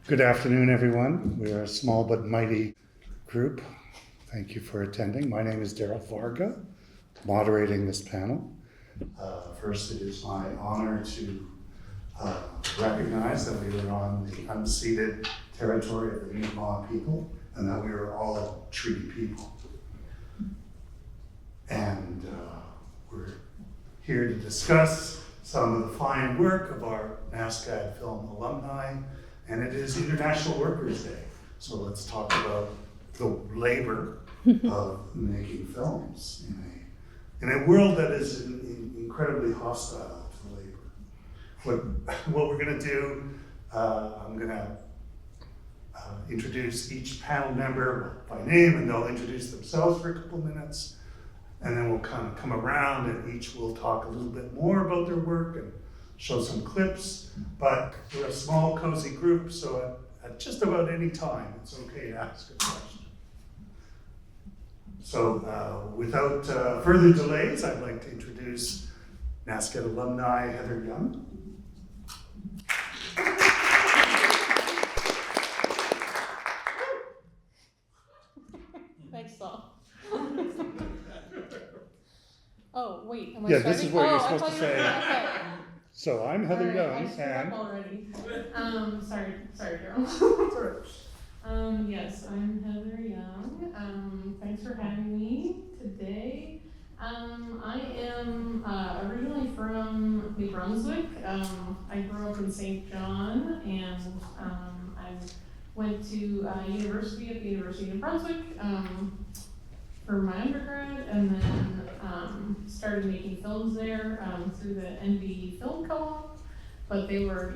Good afternoon, everyone. We are a small but mighty group. Thank you for attending. My name is Darrell Varga, moderating this panel. First, it is my honor to recognize that we are on the unceded territory of the Mi'kmaq people and that we are all treaty people. And we're here to discuss some of the fine work of our NSCAD Film alumni, and it is International Workers' Day. So let's talk about the labor of making films in a world that is incredibly hostile to labor. What we're going to do, I'm going to introduce each panel member by name, and they'll introduce themselves for a couple minutes, and then we'll kind of come around and each will talk a little bit more about their work and show some clips. But we're a small, cozy group, so at just about any time, it's okay to ask a question. So without further delays, I'd like to introduce NSCAD alumni Heather Young. Thanks, Saul. Oh, wait, am I Yeah, starting? this is what you're I supposed thought to you were- say. Okay. So I'm Heather All right, Young, I screwed and up already. Sorry, Darrell. Yes, I'm Heather Young. Thanks for having me today. I am originally from New Brunswick. I grew up in St. John, and I went to university at the University of New Brunswick for my undergrad, and then started making films there through the NB Film Co-op. But they were,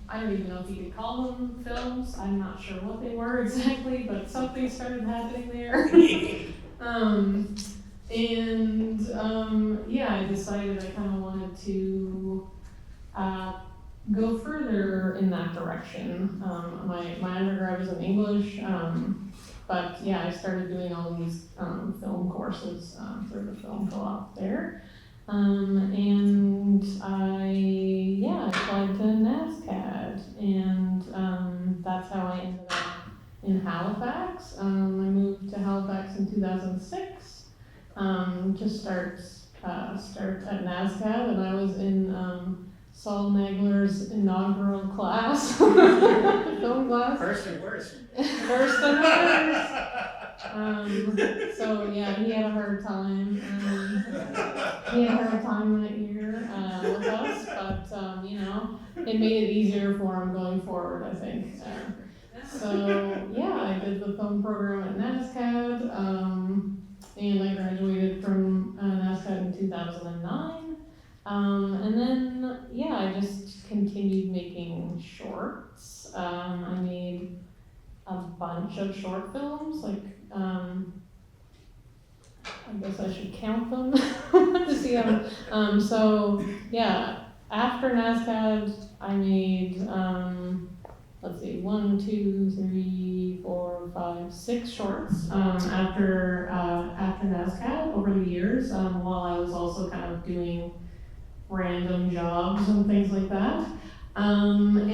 I don't even know if you could call them films. I'm not sure what they were exactly, but something started happening there. I decided I kind of wanted to go further in that direction. My undergrad was in English, but I started doing all these film courses through the film co-op there. And I applied to NSCAD, and that's how I ended up in Halifax. I moved to Halifax in 2006 to start at NSCAD, and I was in Saul Nagler's inaugural class, film class. First and worst. First and worst. He had a hard time. That year with us, but it made it easier for him going forward, I think. I did the film program at NSCAD, and I graduated from NSCAD in 2009. I just continued making shorts. I made a bunch of short films, I guess I should count them to see them. After NSCAD, I made, 6 shorts after NSCAD over the years, while I was also kind of doing random jobs and things like that. In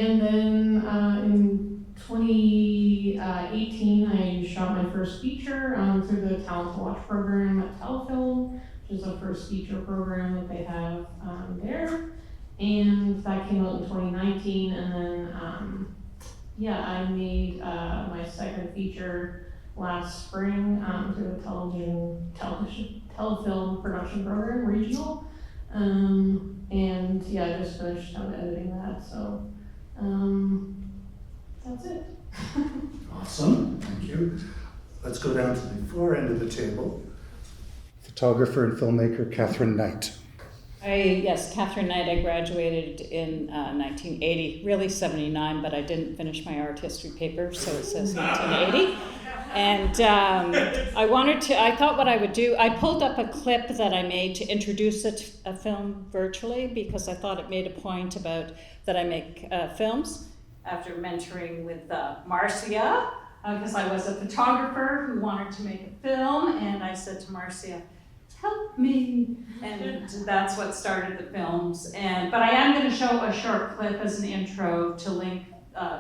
2018, I shot my first feature through the Talent to Watch program at Telefilm, which is the first feature program that they have there. And that came out in 2019, and then I made my second feature last spring through the Telefilm production program, regional. I just finished editing that, so that's it. awesome, thank you. Let's go down to the far end of the table. Photographer and filmmaker Katherine Knight. Yes, Katherine Knight. I graduated in 1980, really 79, but I didn't finish my art history paper, so it says 1980. And I thought what I would do, I pulled up a clip that I made to introduce a film virtually, because I thought it made a point about that I make films after mentoring with Marcia, because I was a photographer who wanted to make a film, and I said to Marcia, help me. And that's what started the films. But I am going to show a short clip as an intro to link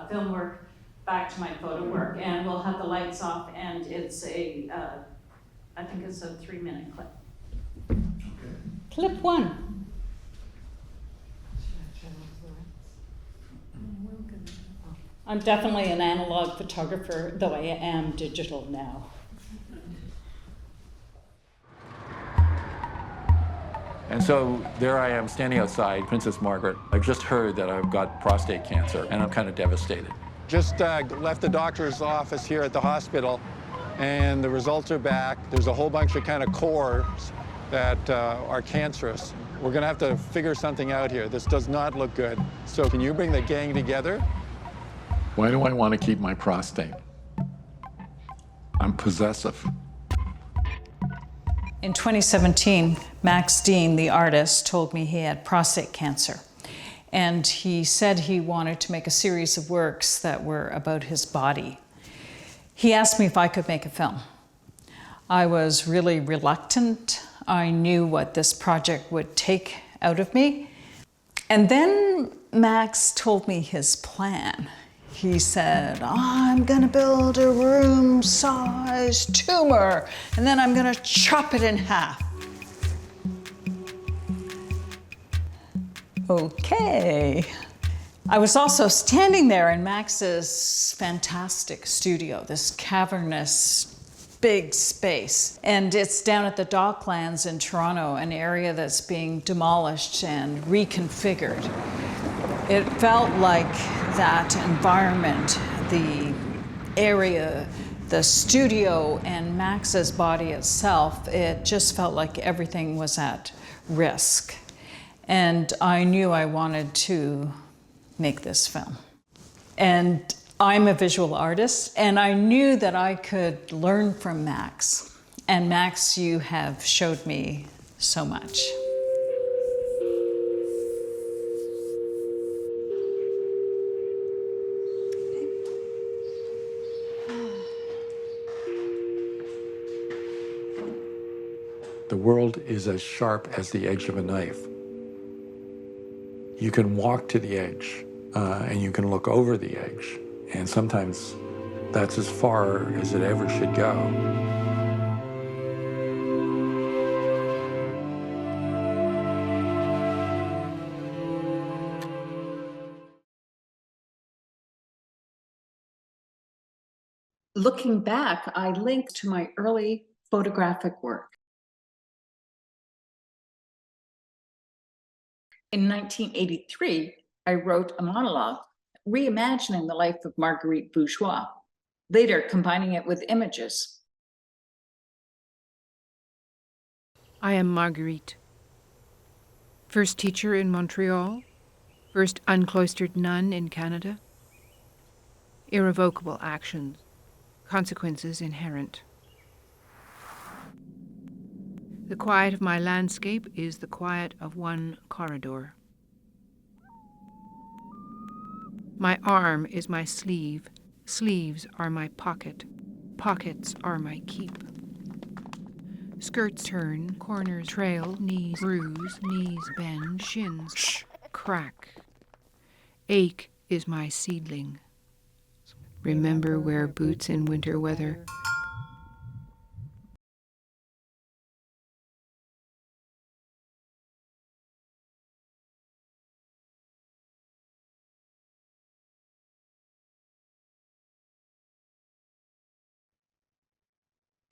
film work back to my photo work, and we'll have the lights off, and it's I think it's a 3-minute clip. Okay. Clip 1. I'm definitely an analog photographer, though I am digital now. And so there I am standing outside Princess Margaret. I've just heard that I've got prostate cancer, and I'm kind of devastated. Just left the doctor's office here at the hospital, and the results are back. There's a whole bunch of kind of cores that are cancerous. We're gonna have to figure something out here. This does not look good. So can you bring the gang together? Why do I want to keep my prostate? I'm possessive. In 2017, Max Dean, the artist, told me he had prostate cancer. And he said he wanted to make a series of works that were about his body. He asked me if I could make a film. I was really reluctant. I knew what this project would take out of me. And then Max told me his plan. He said, I'm gonna build a room-sized tumor, and then I'm gonna chop it in half. Okay. I was also standing there in Max's fantastic studio, this cavernous, big space. And it's down at the Docklands in Toronto, an area that's being demolished and reconfigured. It felt like that environment, the area, the studio, and Max's body itself, it just felt like everything was at risk. And I knew I wanted to make this film. And I'm a visual artist, and I knew that I could learn from Max. And Max, you have showed me so much. The world is as sharp as the edge of a knife. You can walk to the edge, and you can look over the edge, and sometimes that's as far as it ever should go. Looking back, I linked to my early photographic work. In 1983, I wrote a monologue reimagining the life of Marguerite Bourgeois, later combining it with images. I am Marguerite. First teacher in Montreal, first uncloistered nun in Canada. Irrevocable actions, consequences inherent. The quiet of my landscape is the quiet of one corridor. My arm is my sleeve, sleeves are my pocket, pockets are my keep. Skirts turn, corners trail, knees bruise, knees bend, shins crack. Ache is my seedling. Remember, wear boots in winter weather.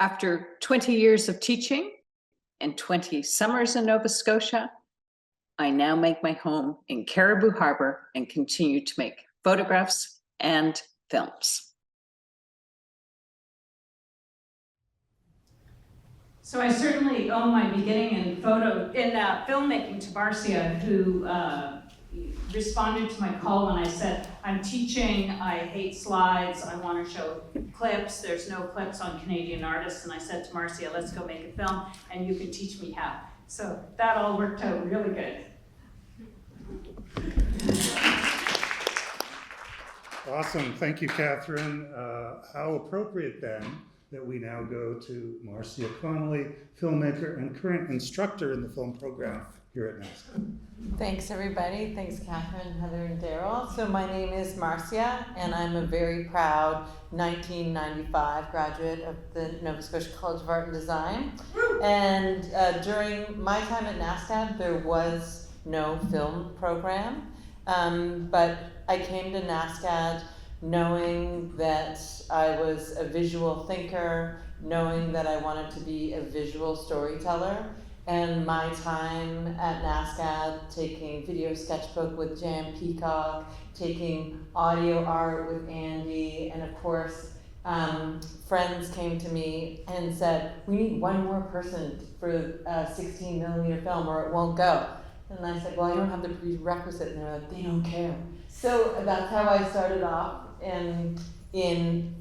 After 20 years of teaching and 20 summers in Nova Scotia, I now make my home in Caribou Harbor and continue to make photographs and films. So I certainly owe my beginning in filmmaking to Marcia, who responded to my call when I said, I'm teaching, I hate slides, I want to show clips, there's no clips on Canadian artists, and I said to Marcia, let's go make a film, and you can teach me how. So that all worked out really good. Awesome, thank you, Katherine. How appropriate then that we now go to Marcia Connolly, filmmaker and current instructor in the film program here at NSCAD. Thanks, everybody. Thanks, Catherine, Heather, and Darrell. So my name is Marcia, and I'm a very proud 1995 graduate of the Nova Scotia College of Art and Design. And during my time at NSCAD, there was no film program, but I came to NSCAD knowing that I was a visual thinker, knowing that I wanted to be a visual storyteller. And my time at NSCAD, taking video sketchbook with Jan Peacock, taking audio art with Andy, and of course, friends came to me and said, we need one more person for a 16mm film or it won't go. And I said, well, I don't have the prerequisite. And they're like, they don't care. So that's how I started off in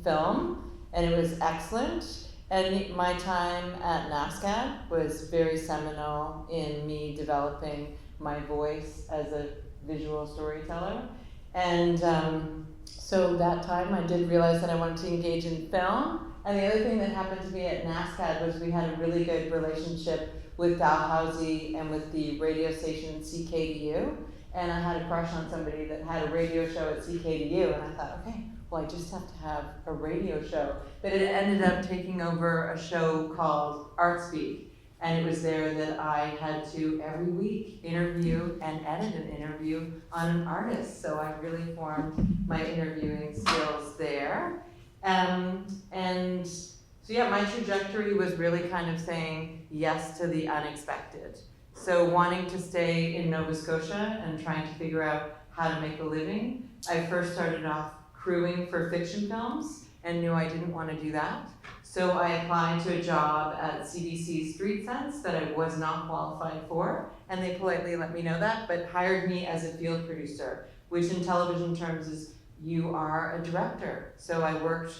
film, and it was excellent. And my time at NSCAD was very seminal in me developing my voice as a visual storyteller. And so that time I did realize that I wanted to engage in film. And the other thing that happened to me at NSCAD was we had a really good relationship with Dalhousie and with the radio station CKDU. And I had a crush on somebody that had a radio show at CKDU, and I thought, okay, well, I just have to have a radio show. But it ended up taking over a show called Art Speak, and it was there that I had to, every week, interview and edit an interview on an artist. So I really formed my interviewing skills there. And so yeah, my trajectory was really kind of saying yes to the unexpected. So wanting to stay in Nova Scotia and trying to figure out how to make a living, I first started off crewing for fiction films and knew I didn't want to do that. So I applied to a job at CBC Street Sense that I was not qualified for, and they politely let me know that, but hired me as a field producer, which in television terms is you are a director. So I worked,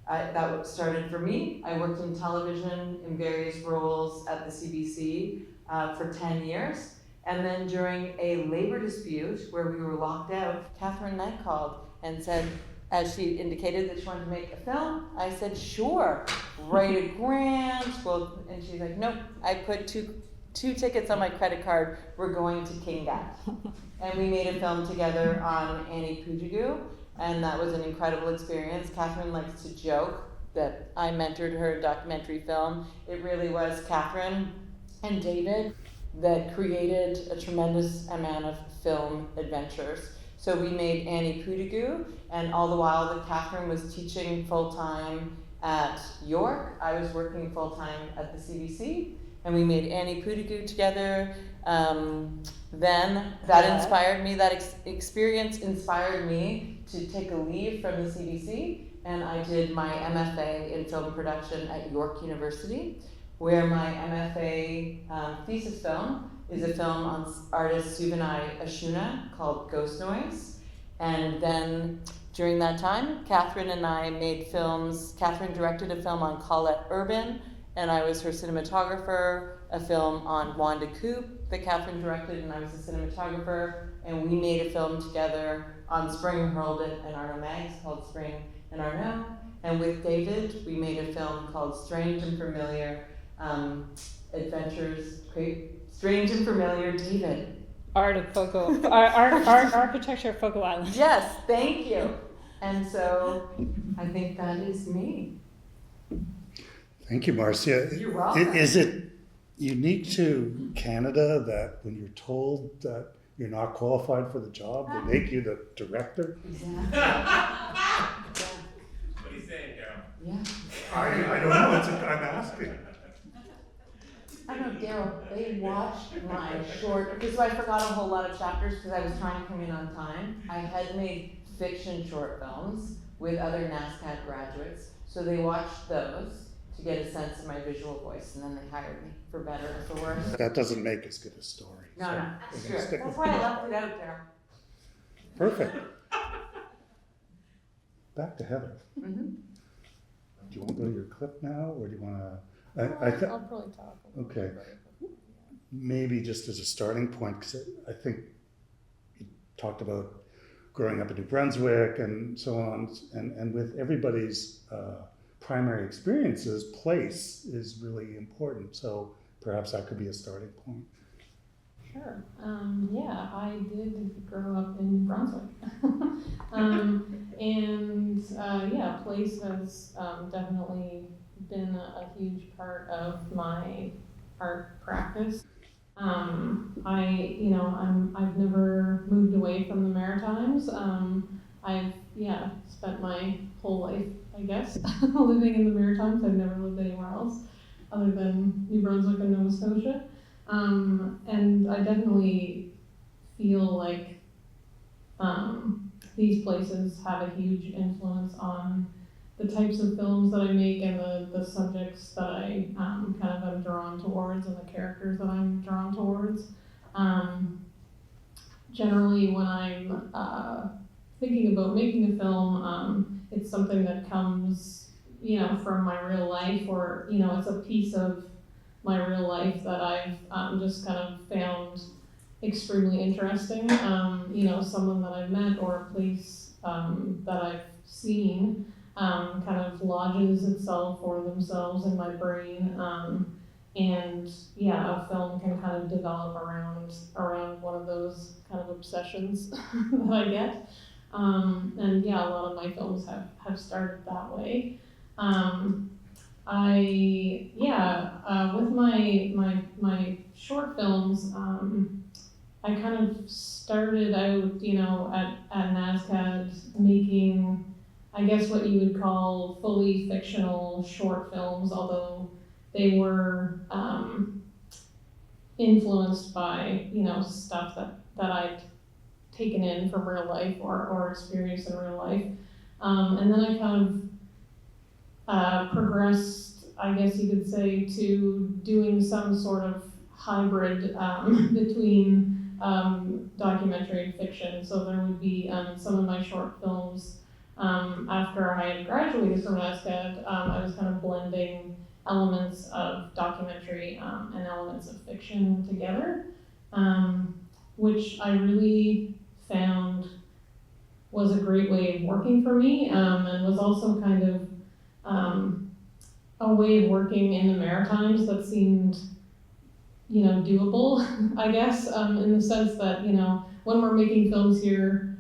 that started for me. I worked in television in various roles at the CBC for 10 years. And then during a labor dispute where we were locked out, Katherine Knight called and said, as she indicated that she wanted to make a film, I said, sure, write a grant. Well, and she's like, nope, I put two tickets on my credit card, we're going to Kingat. And we made a film together on Annie Pujugu, and that was an incredible experience. Katherine likes to joke that I mentored her documentary film. It really was Katherine and David that created a tremendous amount of film adventures. So we made Annie Pujugu, and all the while that Katherine was teaching full-time at York, I was working full-time at the CBC, and we made Annie Pujugu together. Then that inspired me, that experience inspired me to take a leave from the CBC, and I did my MFA in film production at York University, where my MFA thesis film is a film on artist Suvanai Ashuna called Ghost Noise. And then during that time, Katherine and I made films. Katherine directed a film on Colette Urban, and I was her cinematographer, a film on Wanda Coop that Katherine directed, and I was the cinematographer. And we made a film together on Spring Hurled It and Arno Mags called Spring and Arno. And with David, we made a film called Strange and Familiar Adventures, Strange and Familiar David. Art of Fogo, architecture of Fogo Island. Yes, thank you. And so I think that is me. Thank you, Marcia. You're welcome. Is it unique to Canada that when you're told that you're not qualified for the job, they make you the director? Exactly. What are you saying, Darrell? Yeah. I don't know. I'm asking. I don't know, Darrell, they watched my short, because I forgot a whole lot of chapters because I was trying to come in on time. I had made fiction short films with other NSCAD graduates, so they watched those to get a sense of my visual voice, and then they hired me, for better or for worse. That doesn't make as good a story. No, so no, we're that's gonna true. stick That's with why I it. left it out, Darrell. Perfect. Back to Heather. Mm-hmm. Do you want to go to your clip now, or do you want to? I'll probably talk. Okay. Maybe just as a starting point, because I think you talked about growing up in New Brunswick and so on, and with everybody's primary experiences, place is really important. So perhaps that could be a starting point. Sure. Yeah, I did grow up in New Brunswick. Yeah, place has definitely been a huge part of my art practice. I've never moved away from the Maritimes. I've, yeah, spent my whole life, I guess, living in the Maritimes. I've never lived anywhere else other than New Brunswick and Nova Scotia. And I definitely feel like these places have a huge influence on the types of films that I make and the subjects that I kind of am drawn towards and the characters that I'm drawn towards. Generally, when I'm thinking about making a film, it's something that comes, from my real life, or, it's a piece of my real life that I've just kind of found extremely interesting. Someone that I've met or a place that I've seen kind of lodges itself or themselves in my brain. And yeah, a film can kind of develop around one of those kind of obsessions that I get. And yeah, a lot of my films have started that way. With my short films, I kind of started out, at NSCAD making, I guess, what you would call fully fictional short films, although they were influenced by, stuff that I'd taken in from real life or experienced in real life. And then I kind of progressed, I guess you could say, to doing some sort of hybrid between documentary and fiction. So there would be some of my short films after I had graduated from NSCAD. I was kind of blending elements of documentary and elements of fiction together, which I really found was a great way of working for me, and was also kind of a way of working in the Maritimes that seemed, doable, I guess, in the sense that, when we're making films here,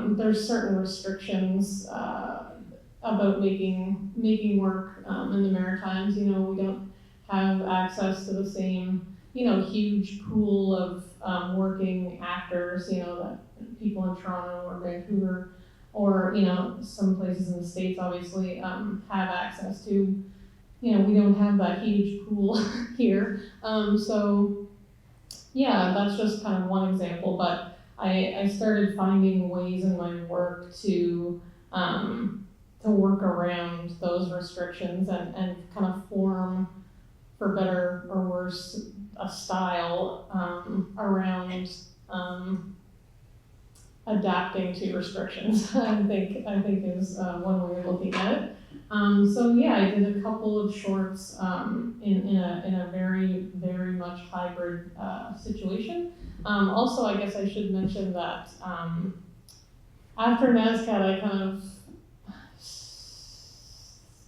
there's certain restrictions about making work in the Maritimes. We don't have access to the same, huge pool of working actors, that people in Toronto or Vancouver or, some places in the States obviously have access to. We don't have that huge pool here. So yeah, that's just kind of one example, but I started finding ways in my work to work around those restrictions and kind of form, for better or worse, a style around adapting to restrictions. I think is one way of looking at it. So yeah, I did a couple of shorts in a very, very much hybrid situation. Also, I guess I should mention that after NSCAD, I kind of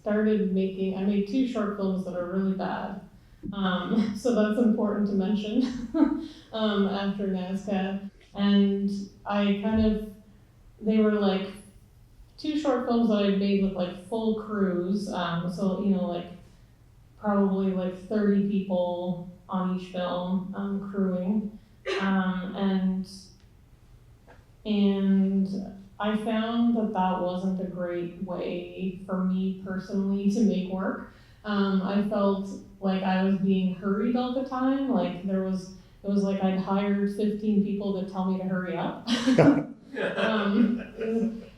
started I made 2 short films that are really bad. So that's important to mention after NSCAD. And they were like 2 short films that I made with like full crews. So, probably like 30 people on each film crewing. And I found that wasn't a great way for me personally to make work. I felt like I was being hurried all the time. Like it was like I'd hired 15 people to tell me to hurry up.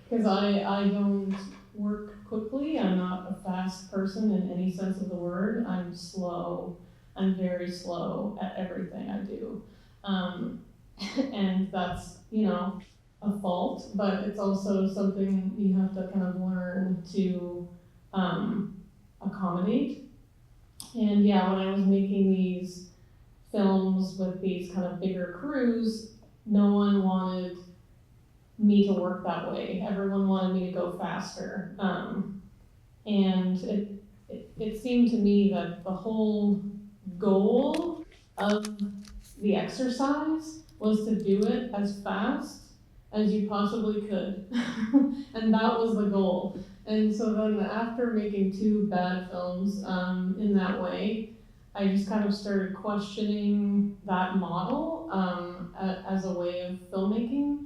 Because I don't work quickly. I'm not a fast person in any sense of the word. I'm slow. I'm very slow at everything I do. And that's, a fault, but it's also something you have to kind of learn to accommodate. And yeah, when I was making these films with these kind of bigger crews, no one wanted me to work that way. Everyone wanted me to go faster. And it seemed to me that the whole goal of the exercise was to do it as fast as you possibly could. And that was the goal. And so then after making 2 bad films in that way, I just kind of started questioning that model as a way of filmmaking,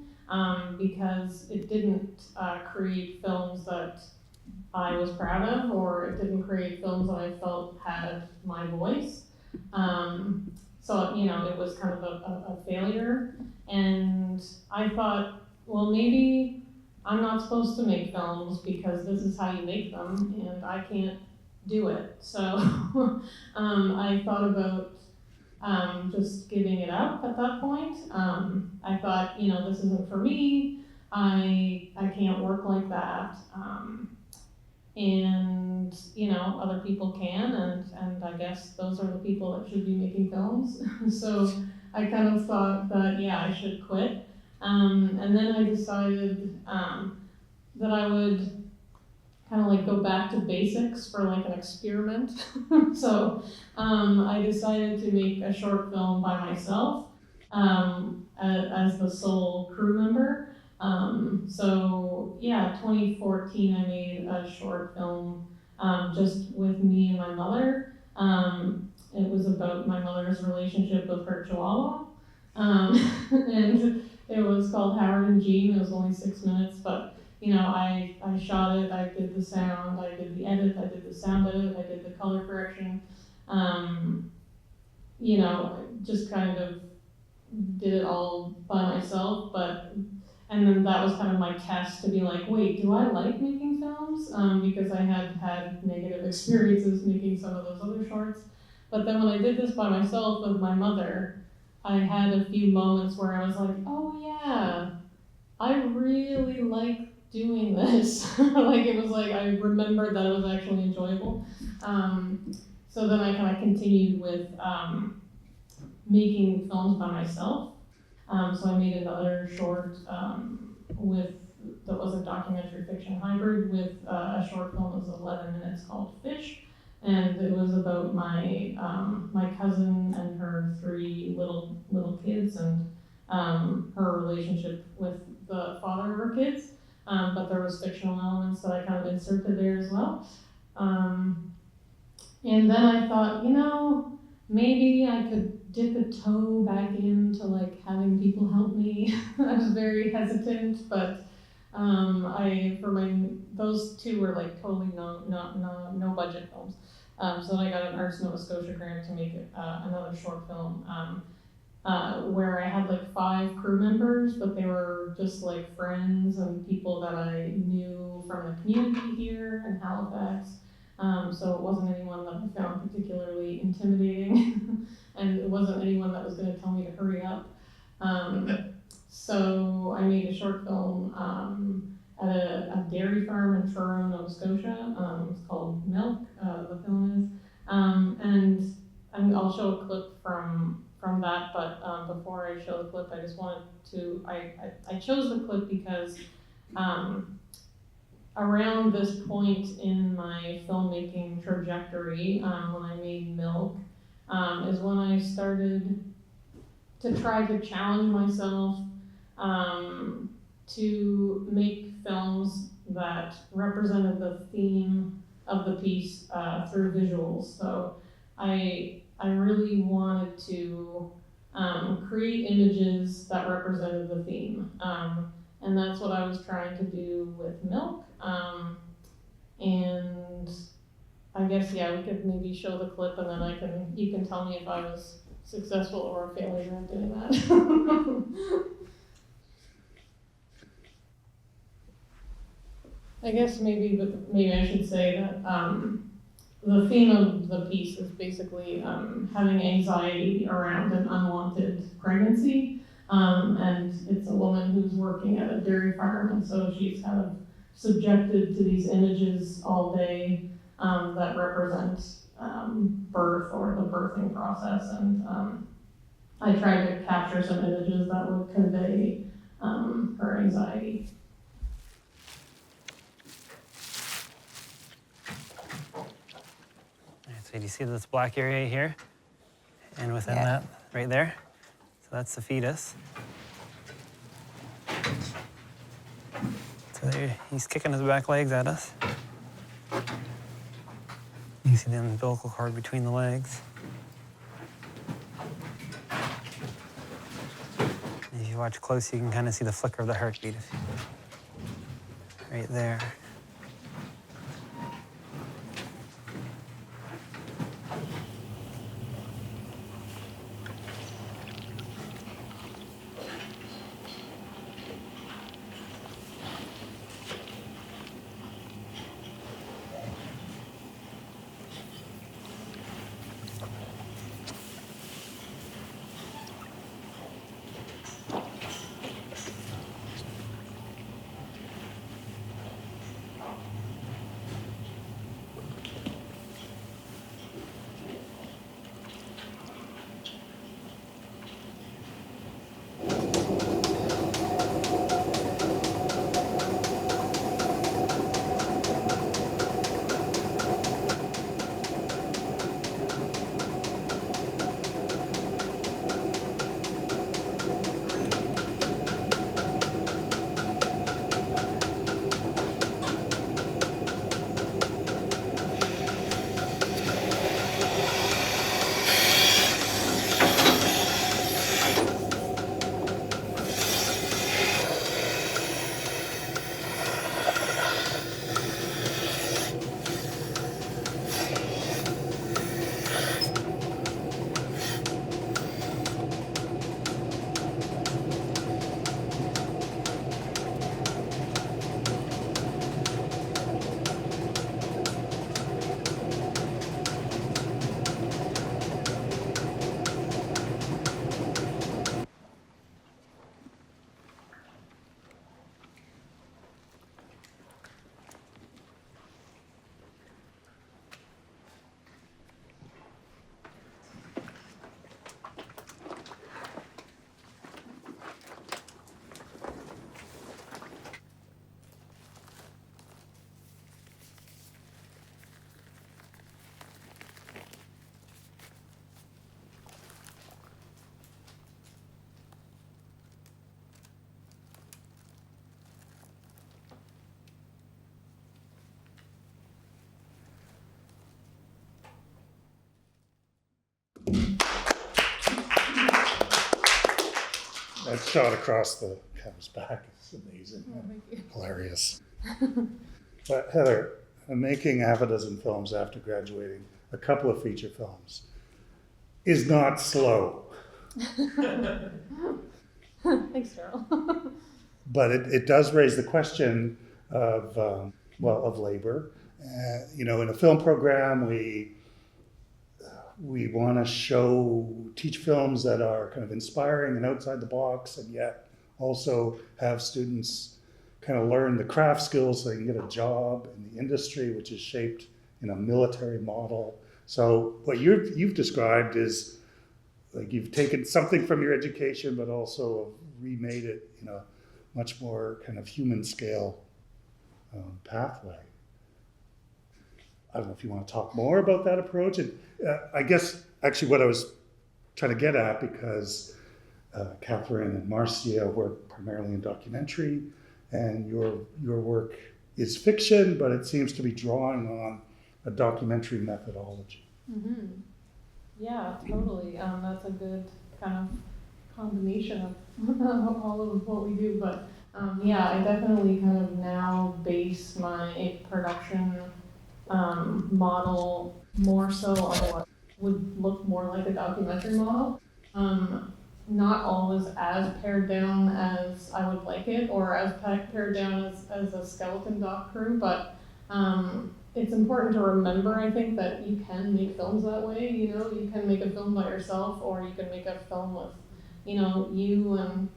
because it didn't create films that I was proud of, or it didn't create films that I felt had my voice. So, you know, it was kind of a failure. And I thought, well, maybe I'm not supposed to make films because this is how you make them, and I can't do it. So I thought about just giving it up at that point. I thought, you know, this isn't for me. I can't work like that. And, you know, other people can, and I guess those are the people that should be making films. So I kind of thought that, yeah, I should quit. And then I decided that I would kind of like go back to basics for like an experiment. So I decided to make a short film by myself as the sole crew member. So yeah, 2014 I made a short film just with me and my mother. It was about my mother's relationship with her chihuahua. And it was called Howard and Jean. It was only 6 minutes, but you know, I shot it, I did the sound, I did the edit, I did the sound edit, I did the color correction. You know, just kind of did it all by myself, and then that was kind of my test to be like, wait, do I like making films? Because I had had negative experiences making some of those other shorts. But then when I did this by myself with my mother, I had a few moments where I was like, oh yeah, I really like doing this. Like it was like, I remembered that it was actually enjoyable. So then I kind of continued with making films by myself. So I made another short that was a documentary fiction hybrid with a short film that was 11 minutes called Fish. And it was about my my cousin and her 3 little kids, and her relationship with the father of her kids. But there was fictional elements that I kind of inserted there as well. And then I thought, you know, maybe I could dip a toe back into like having people help me. I was very hesitant, but those 2 were like totally no budget films. So I got an Arts Nova Scotia grant to make another short film where I had like 5 crew members, but they were just like friends and people that I knew from the community here in Halifax. So it wasn't anyone that I found particularly intimidating, and it wasn't anyone that was going to tell me to hurry up. So I made a short film at a dairy farm in Truro, Nova Scotia. It's called Milk, the film is. And I'll show a clip from that, but before I show the clip, I just wanted to, I chose the clip because around this point in my filmmaking trajectory, when I made Milk, is when I started to try to challenge myself to make films that represented the theme of the piece through visuals. So I really wanted to create images that represented the theme. And that's what I was trying to do with Milk. And I guess, yeah, we could maybe show the clip, and then you can tell me if I was successful or a failure in doing that. I guess maybe I should say that the theme of the piece is basically having anxiety around an unwanted pregnancy. And it's a woman who's working at a dairy farm, and so she's kind of subjected to these images all day that represent birth or the birthing process. And I tried to capture some images that would convey her anxiety. So do you see this black area here? And within that, right there, that's the fetus. So there, he's kicking his back legs at us. You can see the umbilical cord between the legs. And if you watch close, you can kind of see the flicker of the heartbeat. Right there. That shot across the cow's back is amazing. Hilarious. But Heather, making half a dozen films after graduating, a couple of feature films, is not slow. Thanks, Darrell. But it does raise the question of, of labor. In a film program, we want to teach films that are kind of inspiring and outside the box, and yet also have students kind of learn the craft skills so they can get a job in the industry, which is shaped in a military model. So what you've described is like you've taken something from your education, but also remade it in a much more kind of human scale pathway. I don't know if you want to talk more about that approach. And I guess actually what I was trying to get at, because Katherine and Marcia work primarily in documentary, and your work is fiction, but it seems to be drawing on a documentary methodology. Mm-hmm. Yeah, totally. That's a good kind of combination of all of what we do. But yeah, I definitely kind of now base my production model more so on what would look more like a documentary model. Not always as pared down as I would like it, or as pared down as a skeleton doc crew, but it's important to remember, I think, that you can make films that way. You can make a film by yourself, or you can make a film with, you and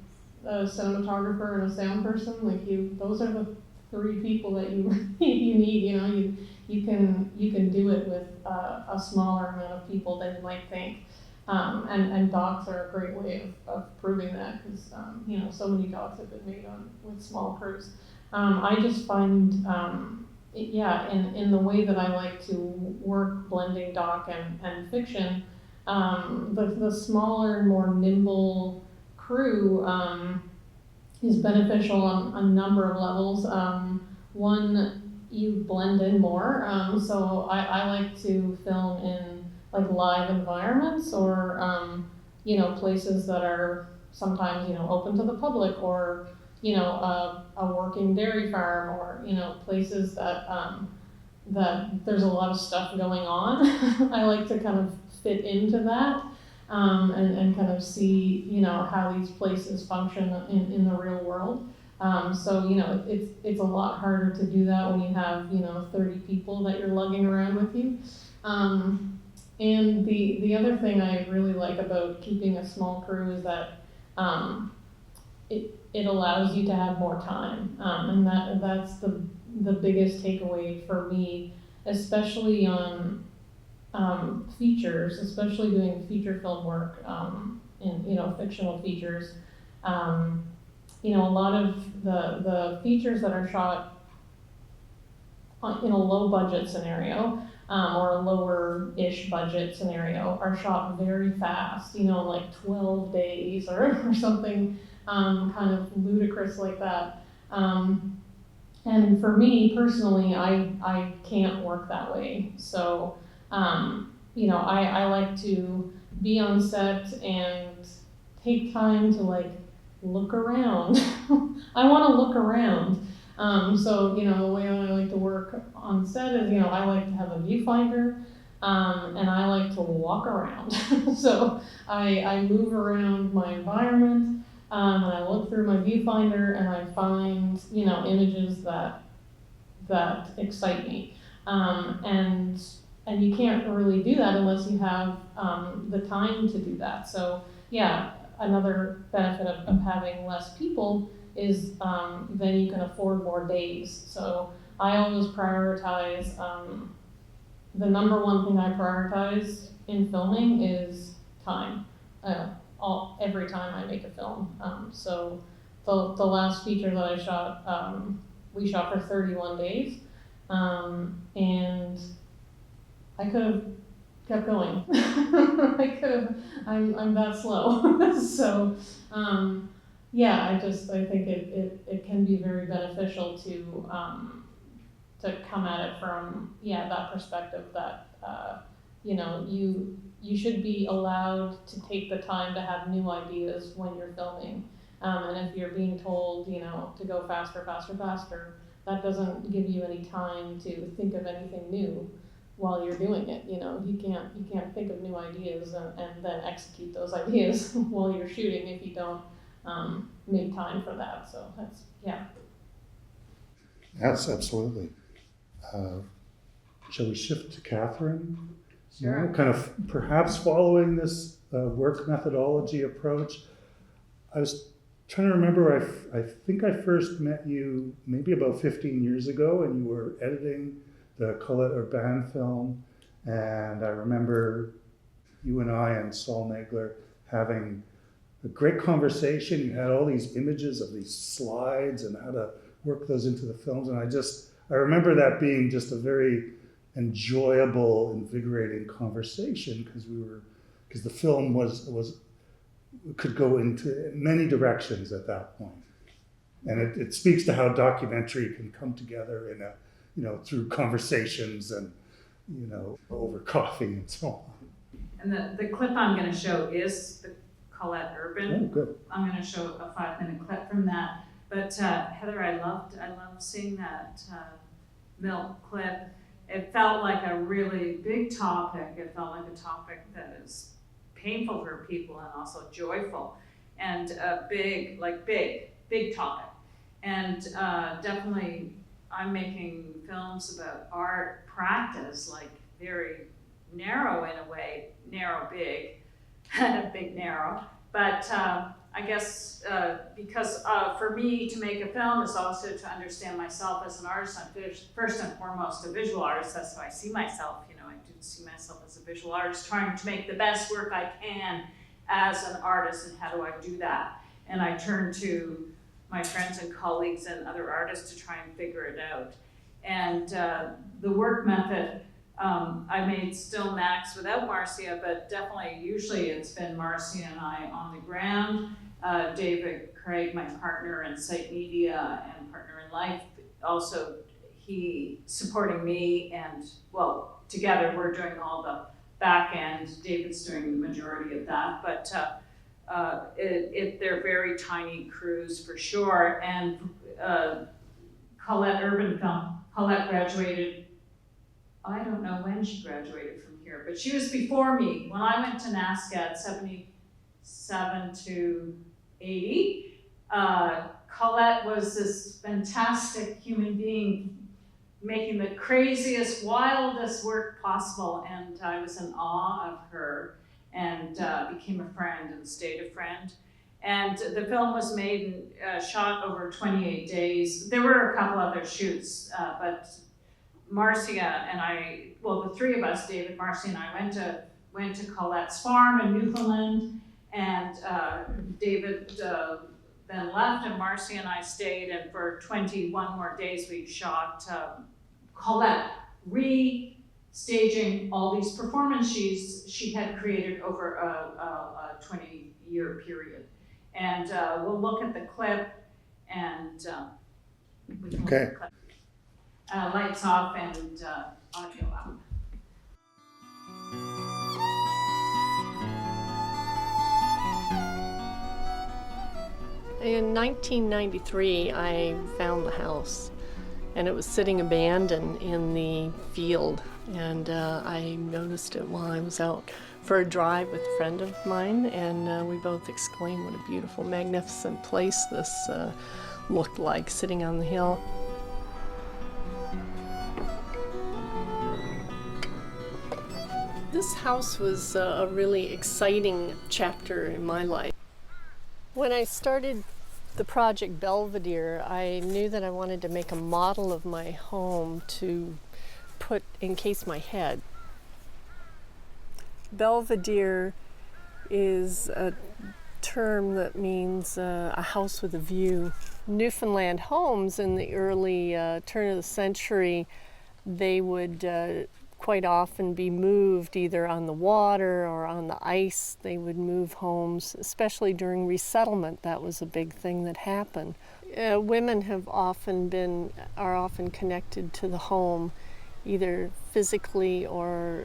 a cinematographer and a sound person. Those are the three people that you need. You can do it with a smaller amount of people than you might think. And docs are a great way of proving that, because so many docs have been made with small crews. I just find in the way that I like to work blending doc and fiction, the smaller, more nimble crew is beneficial on a number of levels. One, you blend in more. So I like to film in like live environments or places that are sometimes open to the public, or a working dairy farm, or places that that there's a lot of stuff going on. I like to kind of fit into that. And kind of see, how these places function in the real world. So, it's a lot harder to do that when you have, 30 people that you're lugging around with you. And the other thing I really like about keeping a small crew is that it allows you to have more time. And that's the biggest takeaway for me, especially on features, especially doing feature film work, in fictional features. A lot of the features that are shot in a low budget scenario, or a lower-ish budget scenario, are shot very fast, like 12 days or something kind of ludicrous like that. And for me personally, I can't work that way. So I like to be on set and take time to look around. I want to look around. So the way I like to work on set is, I like to have a viewfinder, and I like to walk around. So I move around my environment, and I look through my viewfinder, and I find, images that excite me. And you can't really do that unless you have the time to do that. So yeah, another benefit of having less people is then you can afford more days. So I always prioritize, the number one thing I prioritize in filming is time, every time I make a film. So the last feature that I shot, we shot for 31 days, and I could have kept going. I'm that slow. So, I think it can be very beneficial to come at it from, that perspective that, you should be allowed to take the time to have new ideas when you're filming. And if you're being told, to go faster, that doesn't give you any time to think of anything new while you're doing it. You can't think of new ideas and then execute those ideas while you're shooting if you don't make time for that. So that's, Yes, absolutely. Shall we shift to Katherine? Sure. Kind of perhaps following this work methodology approach. I was trying to remember, I think I first met you maybe about 15 years ago, and you were editing the Colette Urban film, and I remember you and I and Saul Nagler having a great conversation. You had all these images of these slides and how to work those into the films, and I remember that being just a very enjoyable, invigorating conversation, because the film could go into many directions at that point. And it speaks to how documentary can come together in through conversations and, over coffee and so on. And the clip I'm going to show is the Colette Urban. Oh, good. I'm going to show a 5-minute clip from that. But Heather, I loved seeing that milk clip. It felt like a really big topic. It felt like a topic that is painful for people and also joyful, and a big topic. And definitely, I'm making films about art practice, very narrow in a way, narrow, big, big, narrow. But I guess because for me to make a film is also to understand myself as an artist. I'm first and foremost a visual artist. That's how I see myself. I do see myself as a visual artist trying to make the best work I can as an artist, and how do I do that? And I turn to my friends and colleagues and other artists to try and figure it out. And the work method, I made Still Max without Marcia, but definitely usually it's been Marcia and I on the ground, David Craig, my partner in Site Media and partner in life, also he supporting me, and well, together we're doing all the back end. David's doing the majority of that, but they're very tiny crews for sure. And Colette Urban Film, Colette graduated, I don't know when she graduated from here, but she was before me. When I went to NSCAD 77 to 80, Colette was this fantastic human being making the craziest, wildest work possible, and I was in awe of her and became a friend and stayed a friend. And the film was made and shot over 28 days. There were a couple other shoots, but Marcia and I, well, the three of us, David, Marcia, and I went to Colette's farm in Newfoundland, and David then left, and Marcia and I stayed, and for 21 more days we shot Colette re-staging all these performances she had created over a 20-year period. And we'll look at the clip, and we can look at the clip. Lights off and audio out. In 1993, I found the house, and it was sitting abandoned in the field, and I noticed it while I was out for a drive with a friend of mine, and we both exclaimed what a beautiful, magnificent place this looked like, sitting on the hill. This house was a really exciting chapter in my life. When I started the project Belvedere, I knew that I wanted to make a model of my home to put encase my head. Belvedere is a term that means a house with a view. Newfoundland homes in the early turn of the century, they would quite often be moved either on the water or on the ice. They would move homes, especially during resettlement. That was a big thing that happened. Women are often connected to the home, either physically or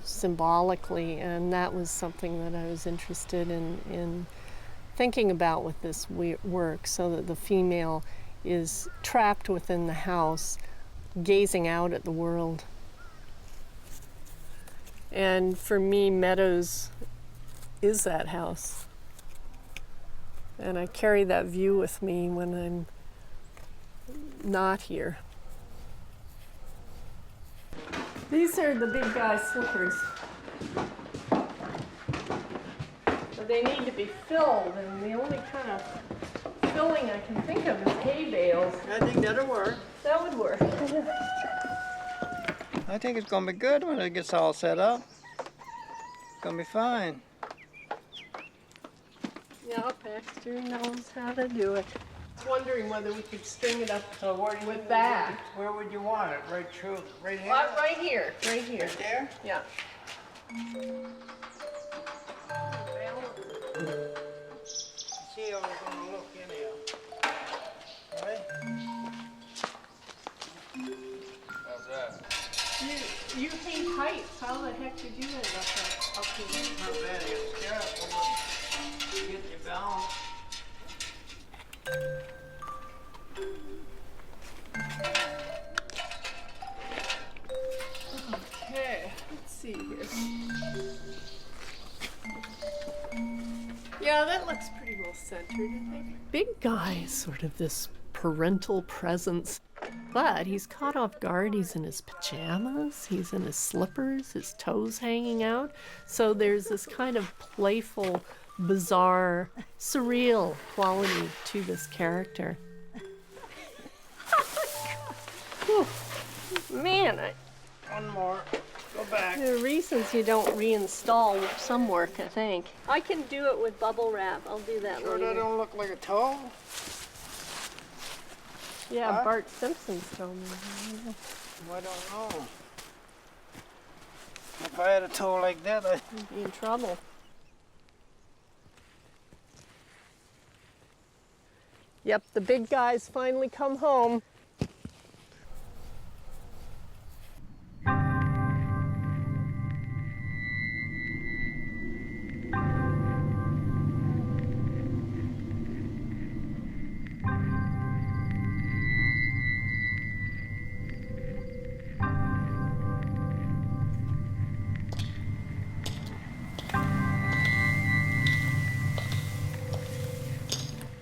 symbolically, and that was something that I was interested in thinking about with this work, so that the female is trapped within the house, gazing out at the world. And for me, Meadows is that house. And I carry that view with me when I'm not here. These are the big guy slippers. But they need to be filled, and the only kind of filling I can think of is hay bales. I think that'll work. That would work. I think it's gonna be good when it gets all set up. It's gonna be fine. Yeah, Baxter knows how to do it. I was wondering whether we could string it up with that. Where would you want it? Right through, right here? Right here, right here. Right there? Yeah. See how it's gonna look anyhow. Right? How's that? You hate heights. How the heck did you end up here? Not bad. It's careful, but get your balance. Okay, let's see here. Yeah, that looks pretty well centered, I think. Big guy is sort of this parental presence, but he's caught off guard. He's in his pajamas, he's in his slippers, his toes hanging out. So there's this kind of playful, bizarre, surreal quality to this character. Whew. Man, One more. Go back. there are reasons you don't reinstall some work, I think. I can do it with bubble wrap. I'll do that Sure later. that don't look like a toe? Yeah, Huh? Bart Simpson's told me. I don't know. If I had a toe like that, You'd be in trouble. Yep, the big guys finally come home.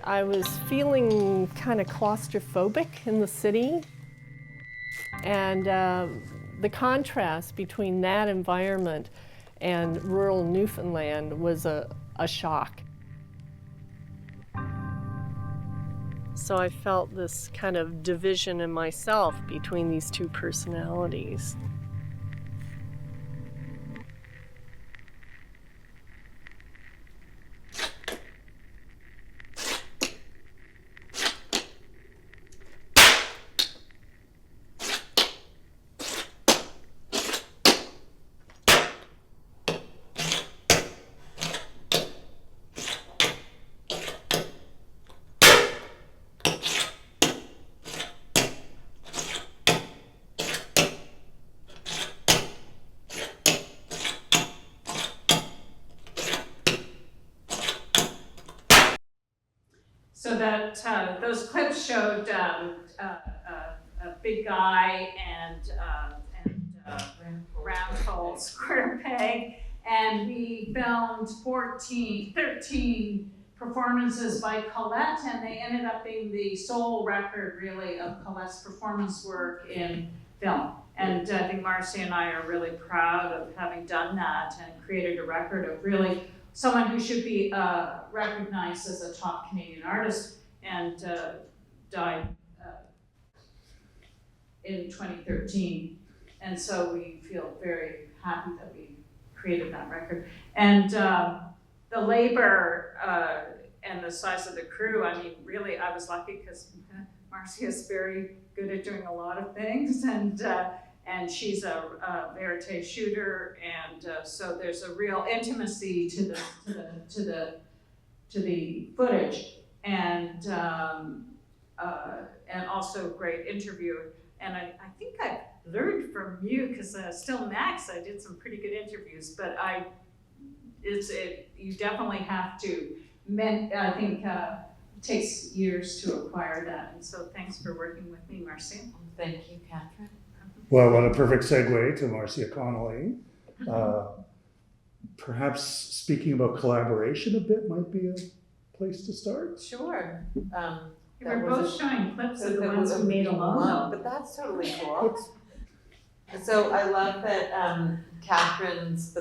I was feeling kind of claustrophobic in the city, and the contrast between that environment and rural Newfoundland was a shock. So I felt this kind of division in myself between these two personalities. So that those clips showed a big guy and round hole square peg, and we filmed 13 performances by Colette, and they ended up being the sole record really of Colette's performance work in film. And I think Marcia and I are really proud of having done that and created a record of really someone who should be recognized as a top Canadian artist, and died in 2013. And so we feel very happy that we created that record. And the labor and the size of the crew, I mean, really, I was lucky because Marcia is very good at doing a lot of things, and she's a verite shooter, and so there's a real intimacy to the footage, and also great interview. And I think I've learned from you, because still Max, I did some pretty good interviews, but you definitely have to, I think it takes years to acquire that, and so thanks for working with me, Marcia. Thank you, Katherine. Well, what a perfect segue to Marcia Connolly. Perhaps speaking about collaboration a bit might be a place to start. Sure. We're both showing clips of the ones we made alone, but that's totally cool. So I love that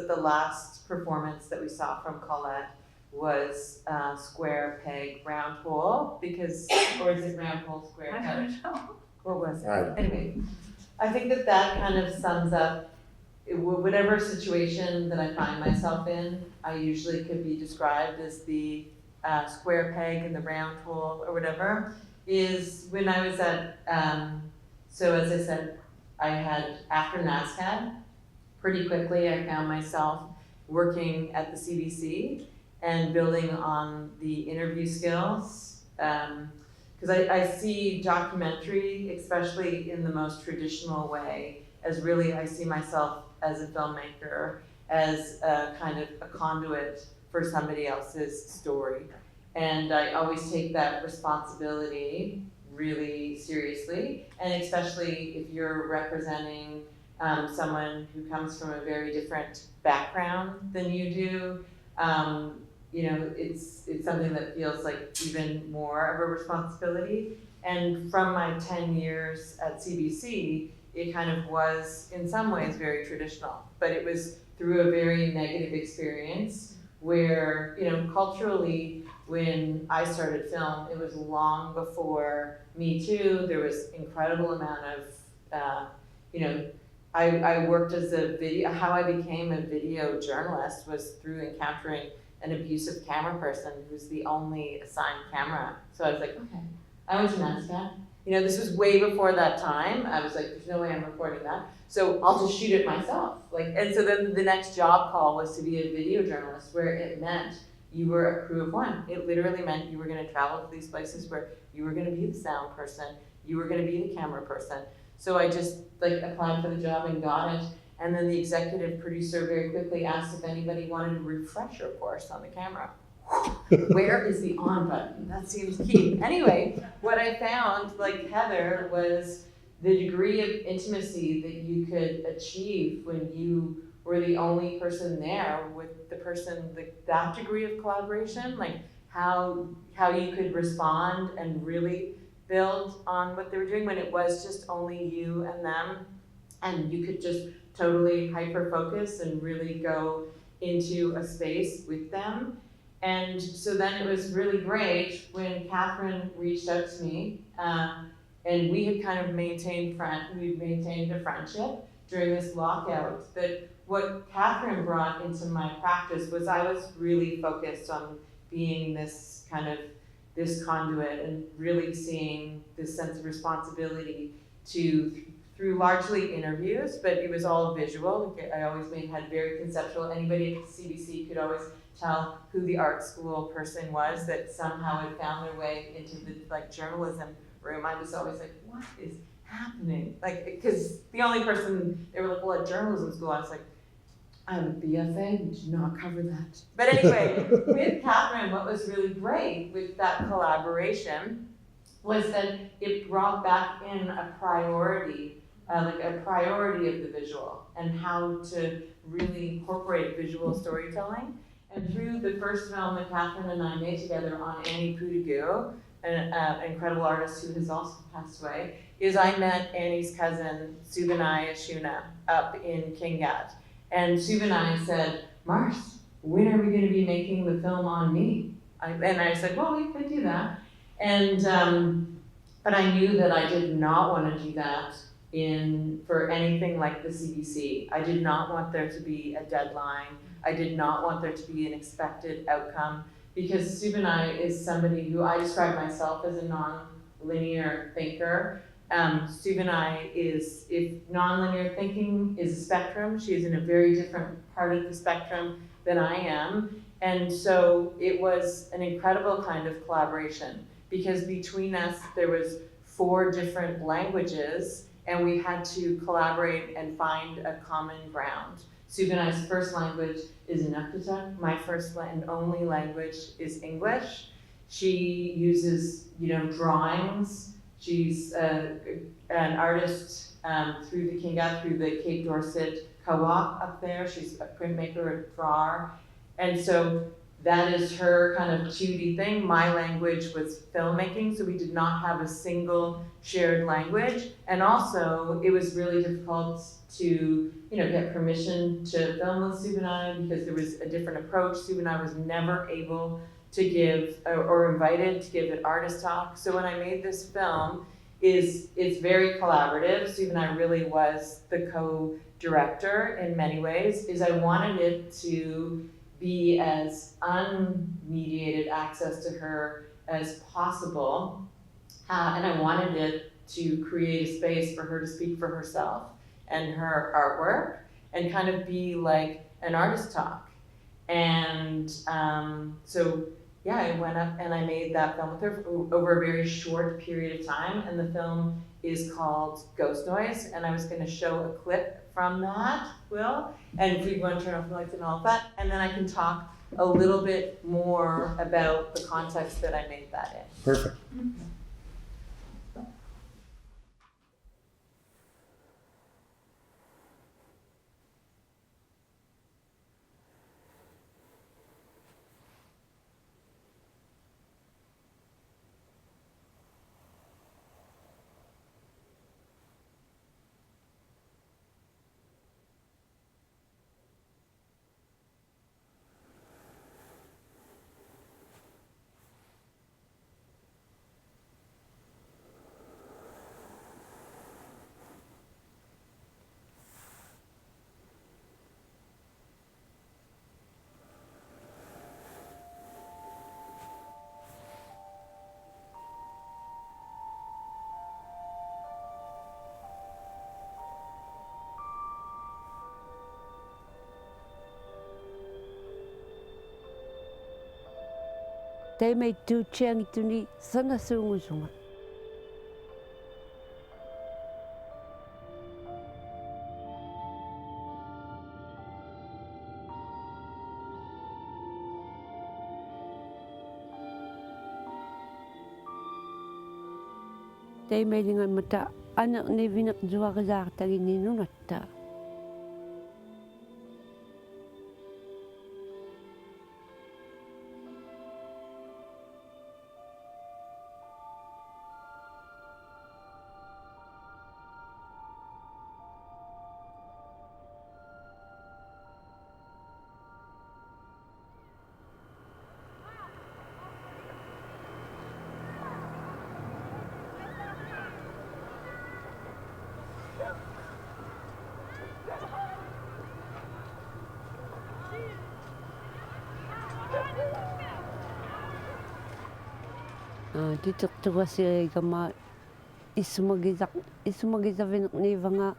the last performance that we saw from Colette was square peg round hole, or is it round hole square peg? I don't know. What was it? Anyway, I think that kind of sums up whatever situation that I find myself in. I usually could be described as the square peg in the round hole or whatever. Is when I was at, so as I said, I had, after NSCAD, pretty quickly I found myself working at the CBC and building on the interview skills. Because I see documentary, especially in the most traditional way, as really, I see myself as a filmmaker, as a kind of a conduit for somebody else's story. And I always take that responsibility really seriously, and especially if you're representing someone who comes from a very different background than you do. You know, it's something that feels like even more of a responsibility. And from my 10 years at CBC, it kind of was in some ways very traditional, but it was through a very negative experience where, you know, culturally, when I started film, it was long before Me Too. There was incredible amount of, you know, I worked as how I became a video journalist was through encountering an abusive camera person who's the only assigned camera. So I was like, okay, I went to NSCAD. You know, this was way before that time. I was like, there's no way I'm recording that. So I'll just shoot it myself. And so then the next job call was to be a video journalist, where it meant you were a crew of one. It literally meant you were gonna travel to these places where you were gonna be the sound person, you were gonna be the camera person. So I just like applied for the job and got it. And then the executive producer very quickly asked if anybody wanted a refresher course on the camera. Where is the on button? That seems key. Anyway, what I found, like Heather, was the degree of intimacy that you could achieve when you were the only person there with the person, that degree of collaboration, like how you could respond and really build on what they were doing when it was just only you and them, and you could just totally hyper-focus and really go into a space with them. And so then it was really great when Katherine reached out to me, and we had kind of maintained a friendship during this lockout. But what Katherine brought into my practice was I was really focused on being this conduit and really seeing this sense of responsibility through largely interviews, but it was all visual. Like I always had very conceptual. Anybody at CBC could always tell who the art school person was that somehow had found their way into the journalism room. I was always like, what is happening? Because the only person, they were like, well, at journalism school, I was like, I'm a BFA, we did not cover that. But anyway, with Katherine, what was really great with that collaboration was that it brought back in a priority of the visual and how to really incorporate visual storytelling. And through the first film that Katherine and I made together on Annie Poudagou, an incredible artist who has also passed away, is I met Annie's cousin, Subhanai Ashuna, up in Kingat. And Subhanai said, Mars, when are we going to be making the film on me? And I said, well, we could do that. And but I knew that I did not want to do that for anything like the CBC. I did not want there to be a deadline. I did not want there to be an expected outcome, because Subhanai is somebody who I describe myself as a non-linear thinker. Subhanai is, if non-linear thinking is a spectrum, she's in a very different part of the spectrum than I am. And so it was an incredible kind of collaboration, because between us there was 4 different languages and we had to collaborate and find a common ground. Subhanai's first language is Inuktitut. My first and only language is English. She uses, drawings. She's an artist through the Kingat, through the Cape Dorset Co-op up there. She's a printmaker, a drawer. And so that is her kind of 2D thing. My language was filmmaking, so we did not have a single shared language. And also, it was really difficult to, get permission to film with Subhanai because there was a different approach. Subhanai was never able to give or invited to give an artist talk. So when I made this film, it's very collaborative. Subhanai really was the co-director in many ways. I wanted it to be as unmediated access to her as possible. And I wanted it to create a space for her to speak for herself and her artwork and kind of be like an artist talk. And so, yeah, I went up and I made that film with her over a very short period of time. And the film is called Ghost Noise. And I was going to show a clip from that, Will, and if you want to turn off the lights and all of that, and then I can talk a little bit more about the context that I made that in. Perfect. They may do chang to ni sana sunga. They may dengan mata anak ni vinak jua kazak tagi ni nunata. Dito tuwa si kama isumagizak vinak ni vanga.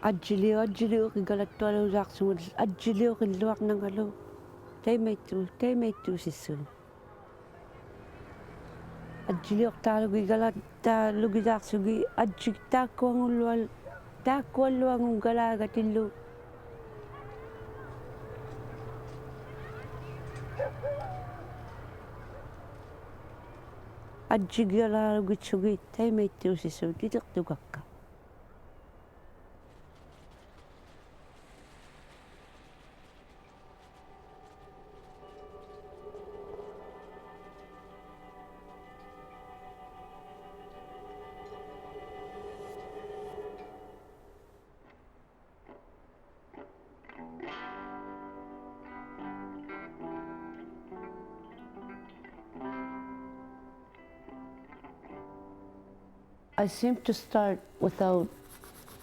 Adjilio kigalat tualo rak sumud adjilio kiluak ng alo. Tay may tu sisul. Adjilio talo kigalat ta lugizak sugi adjik tako ang ulwal tako luang galaga tilu. Adjik gala lugit sugi tay may tu sisul titik tugakka. I seem to start without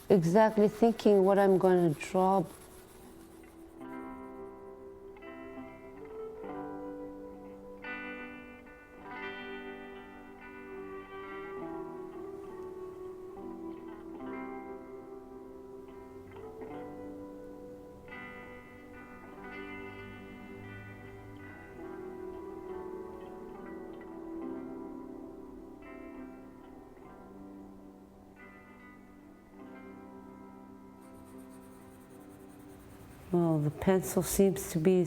exactly thinking what I'm going to draw. Well, the pencil seems to be,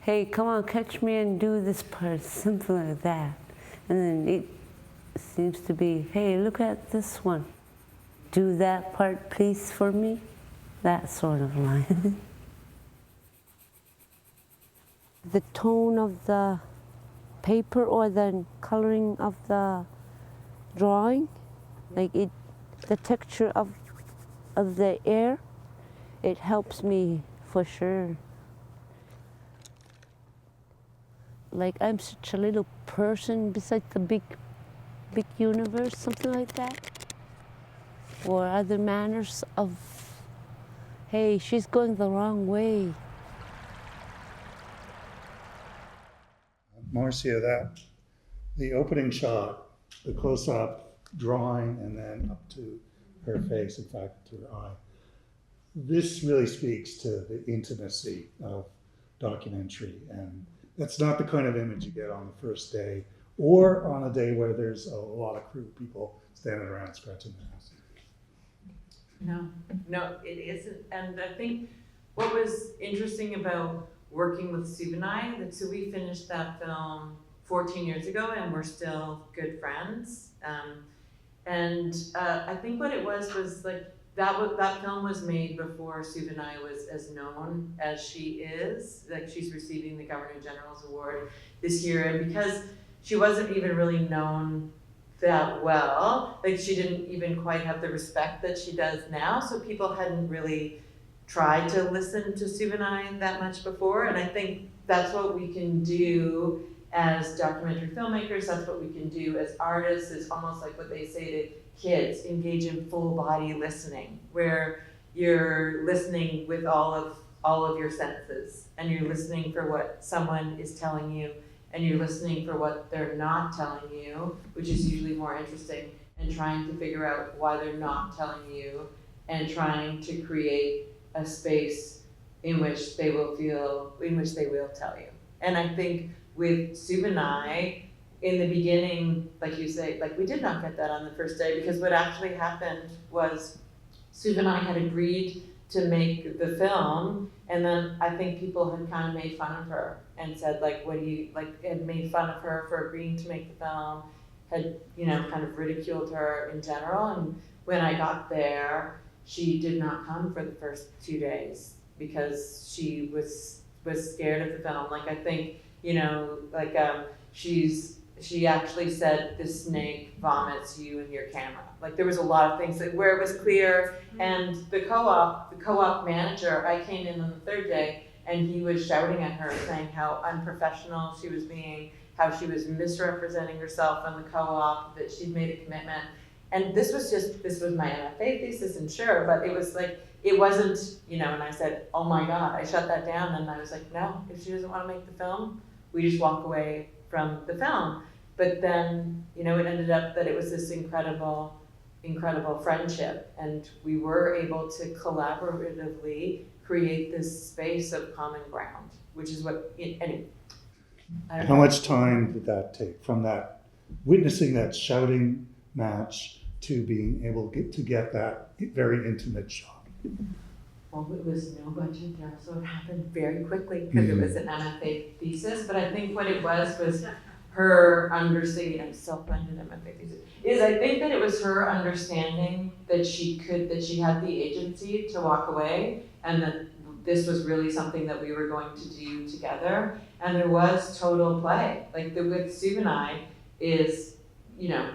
hey, come on, catch me and do this part, something like that. And then it seems to be, hey, look at this one. Do that part, please, for me. That sort of line. The tone of the paper or the coloring of the drawing, like the texture of the air, it helps me for sure. Like I'm such a little person beside the big universe, something like that. Or other manners of, hey, she's going the wrong way. Marcia, the opening shot, the close-up drawing, and then up to her face, in fact, to her eye. This really speaks to the intimacy of documentary, and that's not the kind of image you get on the first day or on a day where there's a lot of crew people standing around scratching their ass. No, it isn't. And I think what was interesting about working with Sue and I, so we finished that film 14 years ago and we're still good friends. I think what it was like, that film was made before Sue and I was as known as she is. Like she's receiving the Governor General's Award this year, and because she wasn't even really known that well, like she didn't even quite have the respect that she does now, so people hadn't really tried to listen to Sue and I that much before, and I think that's what we can do as documentary filmmakers, that's what we can do as artists, is almost like what they say to kids, engage in full body listening, where you're listening with all of all of your senses, and you're listening for what someone is telling you, and you're listening for what they're not telling you, which is usually more interesting, and trying to figure out why they're not telling you, and trying to create a space in which they will tell you. And I think with Sue and I, in the beginning, like you say, like we did not get that on the first day, because what actually happened was Sue and I had agreed to make the film, and then I think people had kind of made fun of her and said, like, what do you, like, had made fun of her for agreeing to make the film, had, you know, kind of ridiculed her in general. And when I got there, she did not come for the first 2 days because she was scared of the film. Like, I think, you know, like, she actually said, the snake vomits you and your camera. Like, there was a lot of things that, where it was clear. And the co-op manager, I came in on the third day, and he was shouting at her, saying how unprofessional she was being, how she was misrepresenting herself on the co-op, that she'd made a commitment. And this was my MFA thesis, and sure, but it was like, it wasn't, you know, and I said, oh my God, I shut that down, and I was like, no, if she doesn't want to make the film, we just walk away from the film. But then, you know, it ended up that it was this incredible friendship, and we were able to collaboratively create this space of common ground, which is what, anyway. How much time did that take from that, witnessing that shouting match to being able to get that very intimate shot? Well, it was no budget there, so it happened very quickly because it was an MFA thesis. But I think what it was her understanding, I'm still blended MFA thesis, is I think that it was her understanding that she had the agency to walk away, and that this was really something that we were going to do together. And there was total play. Like, with Sue and I is, you know,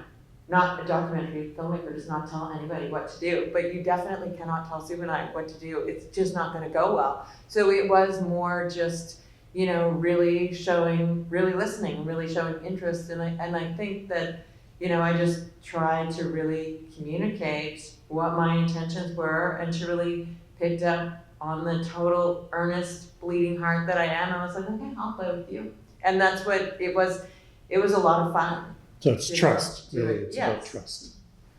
not a documentary filmmaker does not tell anybody what to do, but you definitely cannot tell Sue and I what to do. It's just not going to go well. So it was more just, you know, really listening, really showing interest. And I think that, you know, I just tried to really communicate what my intentions were, and she really picked up on the total earnest, bleeding heart that I am. I was like, okay, I'll play with you. And that's what it was. It was a lot of fun. So it's trust, really. It's yes. about trust.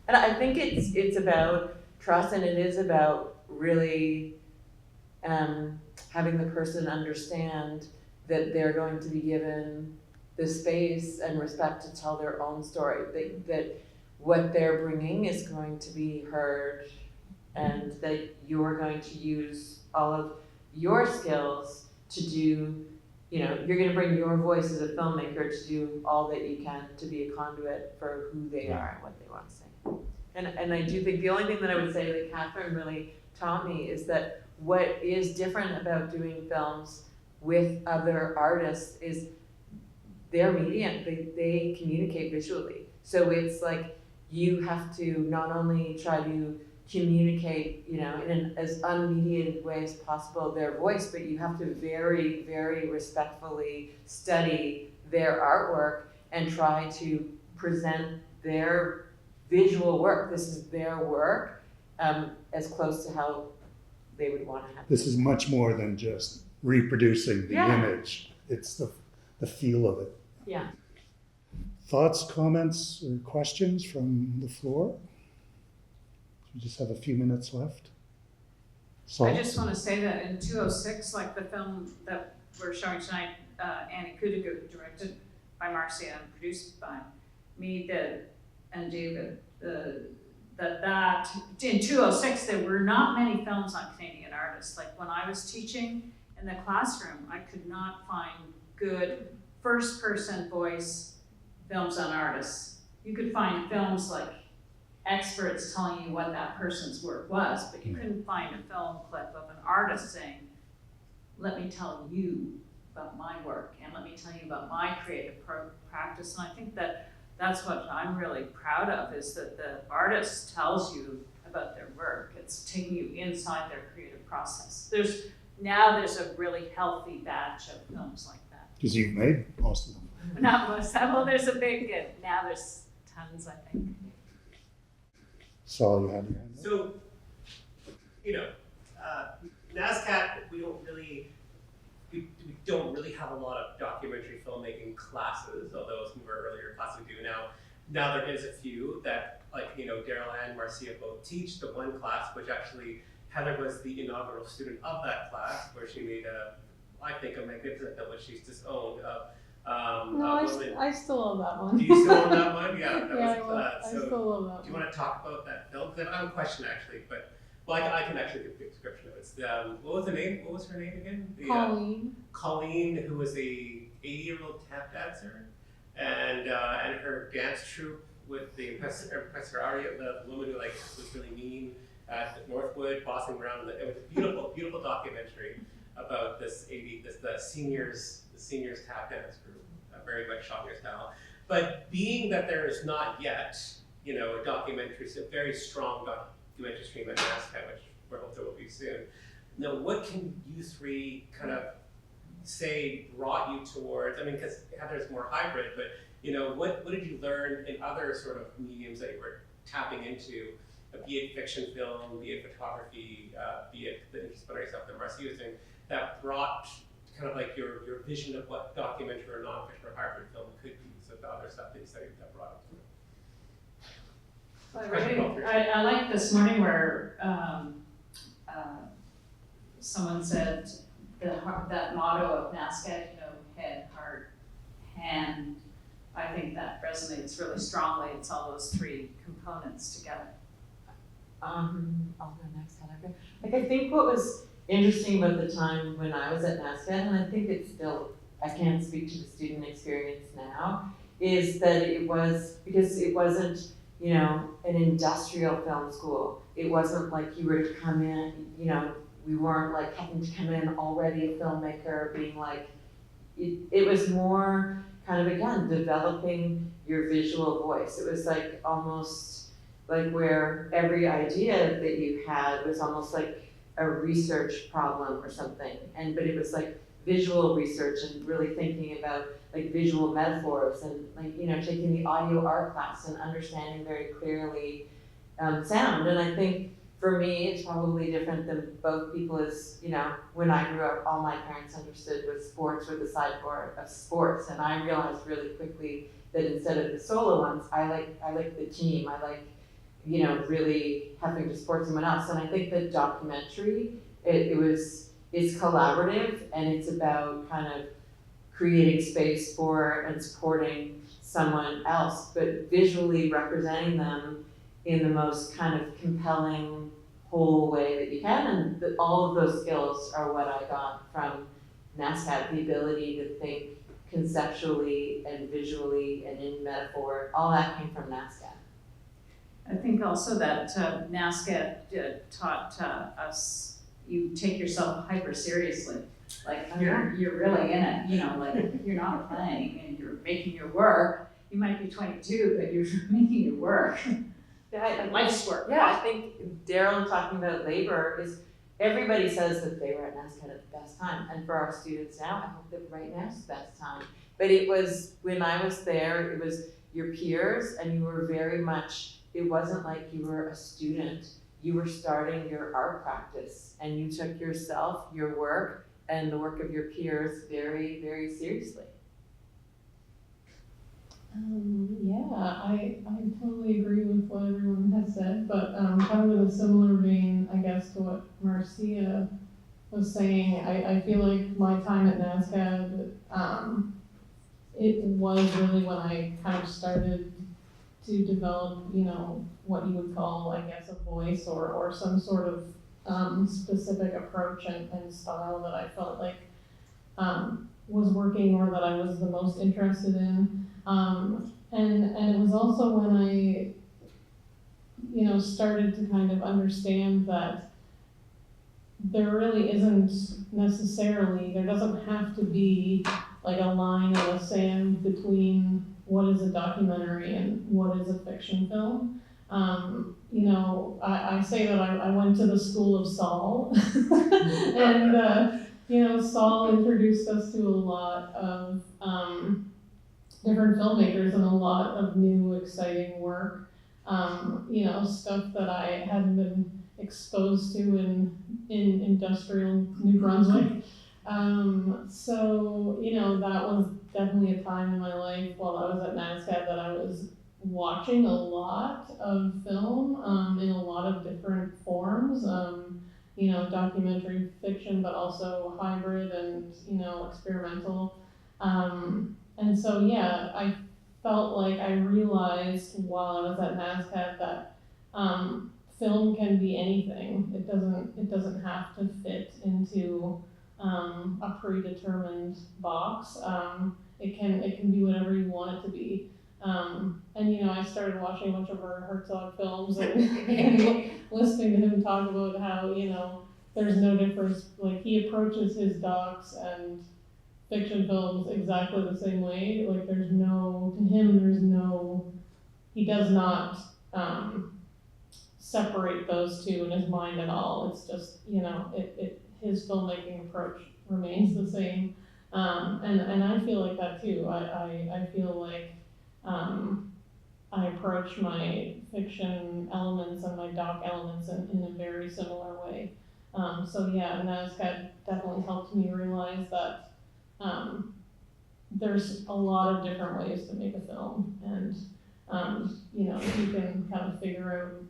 And I think it's about trust, and it is about really having the person understand that they're going to be given the space and respect to tell their own story, that what they're bringing is going to be heard, and that you're going to use all of your skills to do, you know, you're going to bring your voice as a filmmaker to do all that you can to be a conduit for who they are and what they want to say. And I do think the only thing that I would say that Katherine really taught me is that what is different about doing films with other artists is their medium. They communicate visually. So it's like you have to not only try to communicate, you know, in an as unmediated way as possible their voice, but you have to very, very respectfully study their artwork and try to present their visual work. This is their work, as close to how they would want to have it. This is much more than just reproducing the image. It's the feel of it. Yeah. Thoughts, comments, or questions from the floor? We just have a few minutes left. So, I just want to say that in 2006, like the film that we're showing tonight, Annie Kudigo, directed by Marcia and produced by me, and David, that in 2006 there were not many films on Canadian artists. Like when I was teaching in the classroom, I could not find good first-person voice films on artists. You could find films like experts telling you what that person's work was, but you couldn't find a film clip of an artist saying, let me tell you about my work, and let me tell you about my creative practice. And I think that that's what I'm really proud of, is that the artist tells you about their work. It's taking you inside their creative process. There's a really healthy batch of films like that. because you've made most of them. Not most, well, there's a big, now there's tons, I think. Saul, you had your hand up. So, you know, NSCAD, we don't now there is a few that, like, you know, Darrell and Marcia both teach the one class, which actually Heather was the inaugural student of that class, where she made I think a magnificent film, which she's disowned of. I still love that one. Do you still own that one? Yeah, that Yeah, was, I so still love that do you want to talk about that film? Because I have a question actually, but well, I can actually give a description of it. What was the name? What was her name again? Colleen. Colleen, who was a 80-year-old tap dancer, and her dance troupe with the impresario, the woman who like was really mean at Northwood, bossing around. It was a beautiful, beautiful documentary about the seniors tap dance group, very much shot your style. But being that there is not yet, you know, a documentary, a very strong documentary stream at NSCAD, which we're hoping there will be soon. Now, what can you three kind of say brought you towards? I mean, because Heather's more hybrid, but you know, what did you learn in other sort of mediums that you were tapping into? Be it fiction film, be it photography, be it the interdisciplinary stuff that Marcia was doing, that brought kind of like your vision of what documentary or nonfiction or hybrid film could be. So the other stuff that you studied that brought it to I like this morning where someone said that motto of NSCAD, you know, head, heart, hand. I think that resonates really strongly. It's all those three components together. I'll go next, Heather. Like, I think what was interesting about the time when I was at NSCAD, and I think it's still, I can't speak to the student experience now, is that it was, because it wasn't, you know, an industrial film school. It wasn't like you were to come in, you know, we weren't like having to come in already a filmmaker, being like, it was more kind of, again, developing your visual voice. It was like almost like where every idea that you had was almost like a research problem or something. But it was like visual research and really thinking about like visual metaphors and like, you know, taking the audio art class and understanding very clearly sound. And I think for me, it's probably different than both people. Is, you know, when I grew up, all my parents understood was sports with a sideboard of sports. And I realized really quickly that instead of the solo ones, I like the team. I like, you know, really having to support someone else. And I think the documentary, it's collaborative and it's about kind of creating space for and supporting someone else, but visually representing them in the most kind of compelling, whole way that you can. And all of those skills are what I got from NSCAD, the ability to think conceptually and visually and in metaphor. All that came from NSCAD. I think also that NSCAD taught us, you take yourself hyper seriously. Like you're really in it, you know, like you're not playing and you're making your work. You might be 22, but you're making your work. Life's work. Yeah, I think Darrell talking about labor is, everybody says that they were at NSCAD at the best time. And for our students now, I hope that right now is the best time. But it was, when I was there, it was your peers and you were very much, it wasn't like you were a student. You were starting your art practice and you took yourself, your work, and the work of your peers very, very seriously. Yeah, I totally agree with what everyone has said, but kind of in a similar vein, I guess, to what Marcia was saying, I feel like my time at NSCAD, it was really when I kind of started to develop, you know, what you would call, I guess, a voice or some sort of specific approach and style that I felt like was working or that I was the most interested in. And it was also when I, you know, started to kind of understand that there really isn't necessarily, there doesn't have to be like a line in the sand between what is a documentary and what is a fiction film. You know, I say that I went to the school of Saul and, you know, Saul introduced us to a lot of different filmmakers and a lot of new, exciting work. You know, stuff that I hadn't been exposed to in industrial New Brunswick. So, you know, that was definitely a time in my life while I was at NSCAD that I was watching a lot of film in a lot of different forms, you know, documentary fiction, but also hybrid and, you know, experimental. And so, yeah, I felt like I realized while I was at NSCAD that film can be anything. It doesn't have to fit into a predetermined box. It can be whatever you want it to be. And you know, I started watching a bunch of Herzog films and listening to him talk about how, you know, there's no difference. Like, he approaches his docs and fiction films exactly the same way. Like, he does not separate those two in his mind at all. It's just, you know, his filmmaking approach remains the same. And I feel like that too. I feel like I approach my fiction elements and my doc elements in a very similar way. So yeah, and that's definitely helped me realize that there's a lot of different ways to make a film, and you know, if you can kind of figure out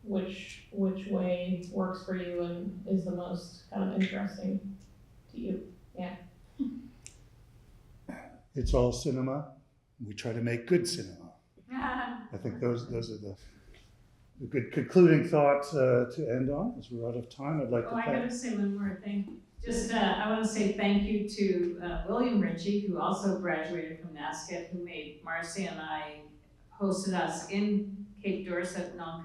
which way works for you and is the most kind of interesting to you. Yeah. It's all cinema. We try to make good cinema. I think those are the good concluding thoughts to end on, as we're out of time. I'd like to I thank. gotta say one more thing. Just, I want to say thank you to William Ritchie, who also graduated from NSCAD, who made Marcia and I, hosted us in Cape Dorset, now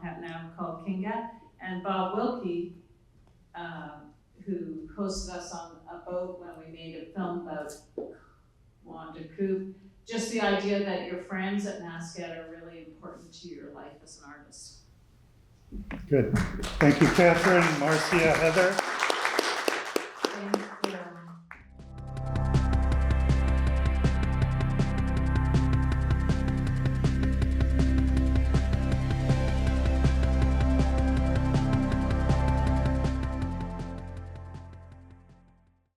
called Kinga, and Bob Wilkie, who hosted us on a boat when we made a film about Wanda Coop. Just the idea that your friends at NSCAD are really important to your life as an artist. Good. Thank you, Katherine, Marcia, Heather.